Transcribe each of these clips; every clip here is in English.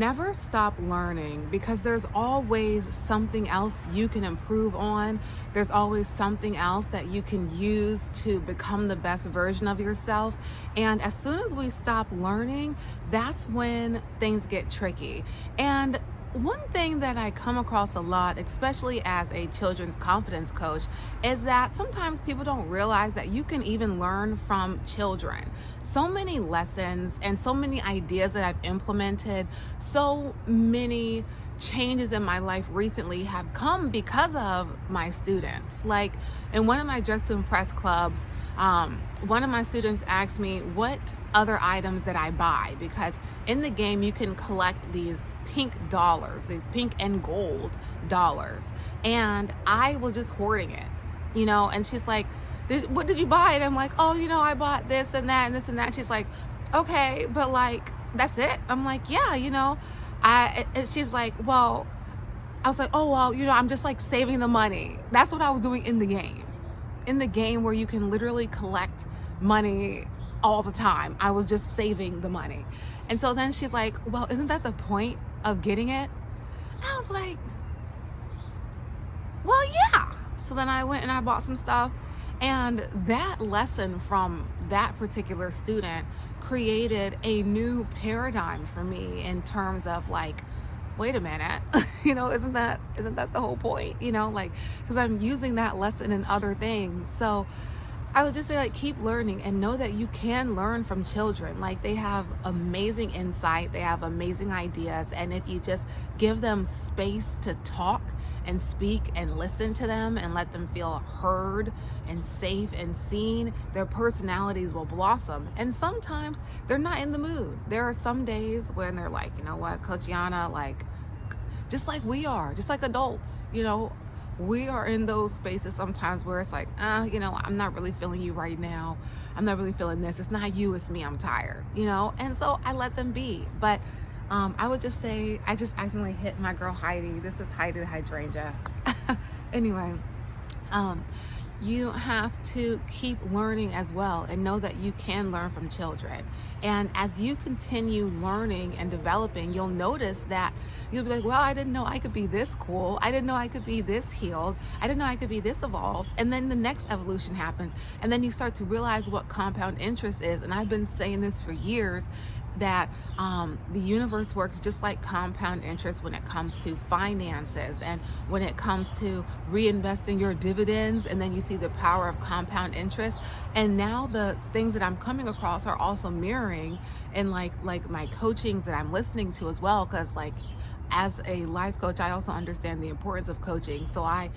Never stop learning because there's always something else you can improve on. There's always something else that you can use to become the best version of yourself. And as soon as we stop learning, that's when things get tricky. And one thing that I come across a lot, especially as a children's confidence coach, is that sometimes people don't realize that you can even learn from children. So many lessons and so many ideas that I've implemented, so many changes in my life recently have come because of my students. Like in one of my Dress to Impress clubs, one of my students asked me what other items that I buy, because in the game you can collect these pink dollars, these pink and gold dollars, and I was just hoarding it, and she's like, what did you buy? And I'm like, oh, I bought this and that and this and that. She's like, okay, but like, that's it? I'm like, yeah, and she's like, well, I was like, oh, well, I'm just like saving the money. That's what I was doing in the game. In the game where you can literally collect money all the time, I was just saving the money. And so then she's like, well, isn't that the point of getting it? I was like, well, yeah. So then I went and I bought some stuff. And that lesson from that particular student created a new paradigm for me in terms of like, wait a minute, isn't that the whole point? Like, because I'm using that lesson in other things. So I would just say, like, keep learning and know that you can learn from children. Like, they have amazing insight, they have amazing ideas, and if you just give them space to talk and speak and listen to them and let them feel heard and safe and seen, their personalities will blossom. And sometimes they're not in the mood. There are some days when they're like, you know what, Coach Yana, like, just like we are, just like adults, we are in those spaces sometimes where it's like, I'm not really feeling you right now. I'm not really feeling this. It's not you, it's me. I'm tired, And so I let them be. But I would just say, I just accidentally hit my girl Heidi. This is Heidi the hydrangea. Anyway, you have to keep learning as well and know that you can learn from children. And as you continue learning and developing, you'll notice that you'll be like, well, I didn't know I could be this cool. I didn't know I could be this healed. I didn't know I could be this evolved. And then the next evolution happens. And then you start to realize what compound interest is. And I've been saying this for years, that the universe works just like compound interest when it comes to finances and when it comes to reinvesting your dividends, and then you see the power of compound interest. And now the things that I'm coming across are also mirroring in like my coachings that I'm listening to as well, because like as a life coach, I also understand the importance of coaching. So I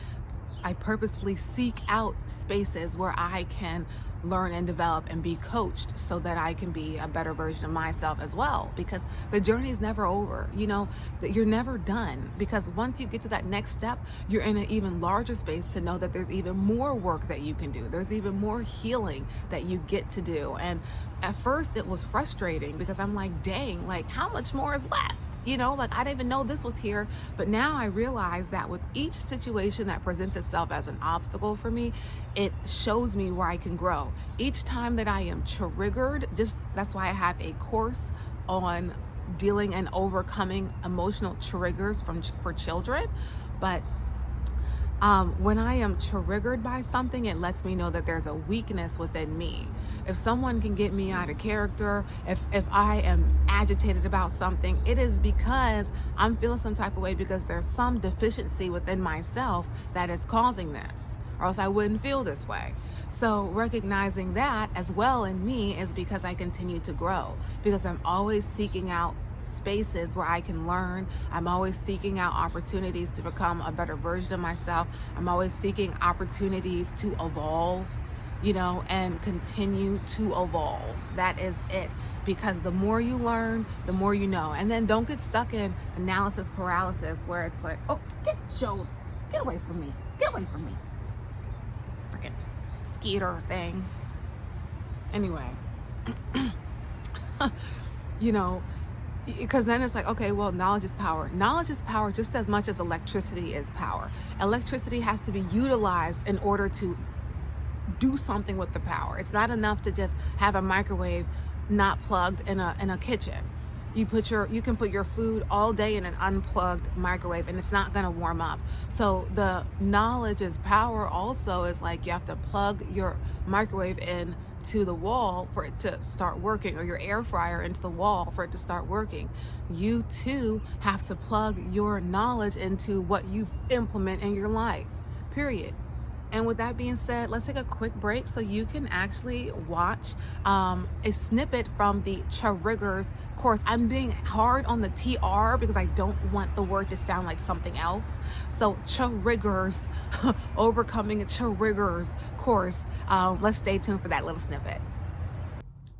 purposefully seek out spaces where I can learn and develop and be coached so that I can be a better version of myself as well, because the journey is never over. That you're never done, because once you get to that next step, you're in an even larger space to know that there's even more work that you can do. There's even more healing that you get to do. And at first it was frustrating because I'm like, dang, like how much more is left? Like I didn't even know this was here. But now I realize that with each situation that presents itself as an obstacle for me, it shows me where I can grow. Each time that I am triggered, that's why I have a course on dealing and overcoming emotional triggers for children. But when I am triggered by something, it lets me know that there's a weakness within me. If someone can get me out of character, if I am agitated about something, it is because I'm feeling some type of way, because there's some deficiency within myself that is causing this, or else I wouldn't feel this way. So recognizing that as well in me is because I continue to grow, because I'm always seeking out spaces where I can learn. I'm always seeking out opportunities to become a better version of myself. I'm always seeking opportunities to evolve, and continue to evolve. That is it. Because the more you learn, the more you know. And then don't get stuck in analysis paralysis where it's like, oh, get away from me. Get away from me. Freaking skeeter thing. Anyway, because then it's like, okay, well, knowledge is power. Knowledge is power just as much as electricity is power. Electricity has to be utilized in order to do something with the power. It's not enough to just have a microwave not plugged in a kitchen. You can put your food all day in an unplugged microwave and it's not going to warm up. So the knowledge is power also is like you have to plug your microwave in to the wall for it to start working, or your air fryer into the wall for it to start working. You too have to plug your knowledge into what you implement in your life, period. And with that being said, let's take a quick break so you can actually watch a snippet from the triggers course. I'm being hard on the TR because I don't want the word to sound like something else. So triggers, overcoming triggers course. Let's stay tuned for that little snippet.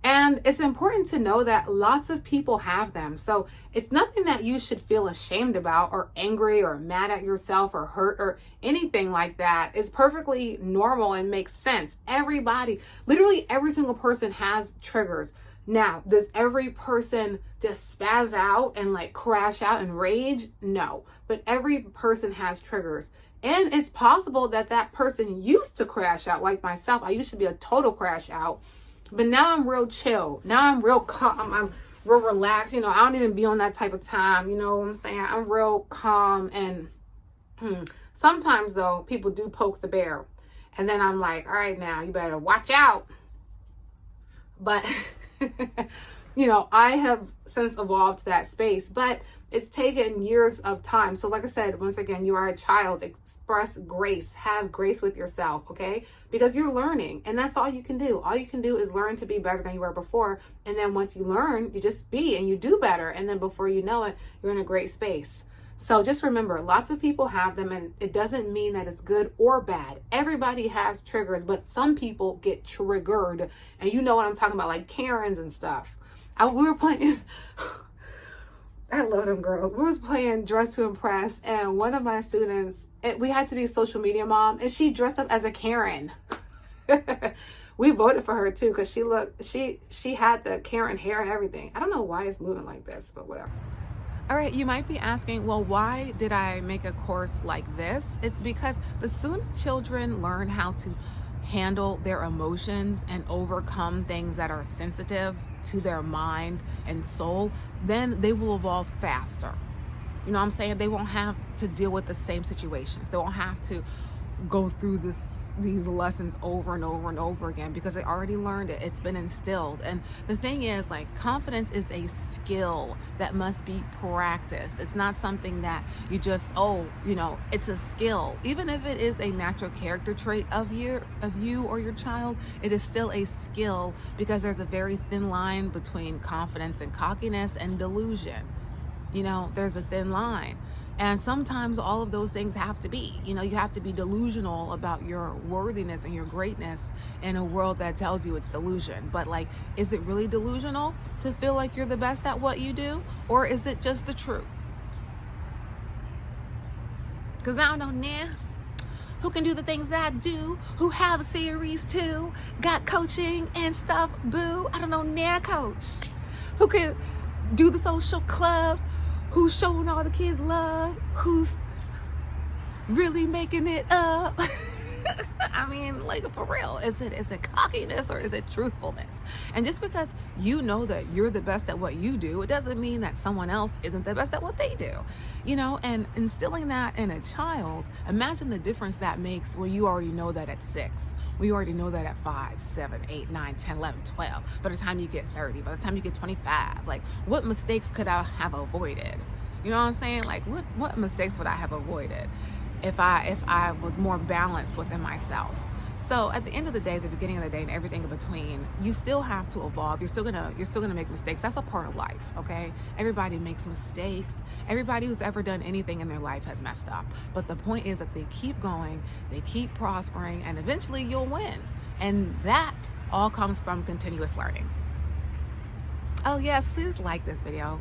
And it's important to know that lots of people have them. So it's nothing that you should feel ashamed about or angry or mad at yourself or hurt or anything like that. It's perfectly normal and makes sense. Everybody, literally every single person has triggers. Now, does every person just spaz out and like crash out and rage? No, but every person has triggers. And it's possible that that person used to crash out, like myself. I used to be a total crash out. But now I'm real chill. Now I'm real calm. I'm real relaxed. You know, I don't even be on that type of time. You know what I'm saying? I'm real calm. And sometimes, though, people do poke the bear. And then I'm like, all right, now you better watch out. But, you know, I have since evolved to that space. But it's taken years of time. So like I said, once again, you are a child. Express grace. Have grace with yourself, okay? Because you're learning, and that's all you can do. All you can do is learn to be better than you were before. And then once you learn, you just be and you do better. And then before you know it, you're in a great space. So just remember, lots of people have them, and it doesn't mean that it's good or bad. Everybody has triggers, but some people get triggered. And you know what I'm talking about, like Karens and stuff. We were playing... I love them girls. We was playing Dress to Impress, and one of my students, we had to be social media mom, and she dressed up as a Karen. We voted for her too because she had the Karen hair and everything. I don't know why it's moving like this, but whatever. All right, you might be asking, well, why did I make a course like this? It's because the sooner children learn how to handle their emotions and overcome things that are sensitive to their mind and soul, then they will evolve faster. You know what I'm saying? They won't have to deal with the same situations. They won't have to go through these lessons over and over and over again because they already learned it. It's been instilled. And the thing is, like, confidence is a skill that must be practiced. It's not something that you just, it's a skill. Even if it is a natural character trait of you or your child, it is still a skill because there's a very thin line between confidence and cockiness and delusion. You know, there's a thin line. And sometimes all of those things have to be, you have to be delusional about your worthiness and your greatness in a world that tells you it's delusion. But like, is it really delusional to feel like you're the best at what you do? Or is it just the truth? Because I don't know now who can do the things that I do, who have a series too, got coaching and stuff, boo. I don't know now, coach. Who can do the social clubs, who's showing all the kids love, who's really making it up. I mean, like, for real, is it cockiness or is it truthfulness? And just because you know that you're the best at what you do, it doesn't mean that someone else isn't the best at what they do. And instilling that in a child, imagine the difference that makes when you already know that at 6, when you already know that at 5, 7, 8, 9, 10, 11, 12. By the time you get 30, by the time you get 25, like, what mistakes could I have avoided? You know what I'm saying? Like, what mistakes would I have avoided if I was more balanced within myself? So at the end of the day, the beginning of the day, and everything in between, you still have to evolve. You're still gonna make mistakes. That's a part of life, okay? Everybody makes mistakes. Everybody who's ever done anything in their life has messed up. But the point is that they keep going, they keep prospering, and eventually you'll win. And that all comes from continuous learning. Oh yes, please like this video.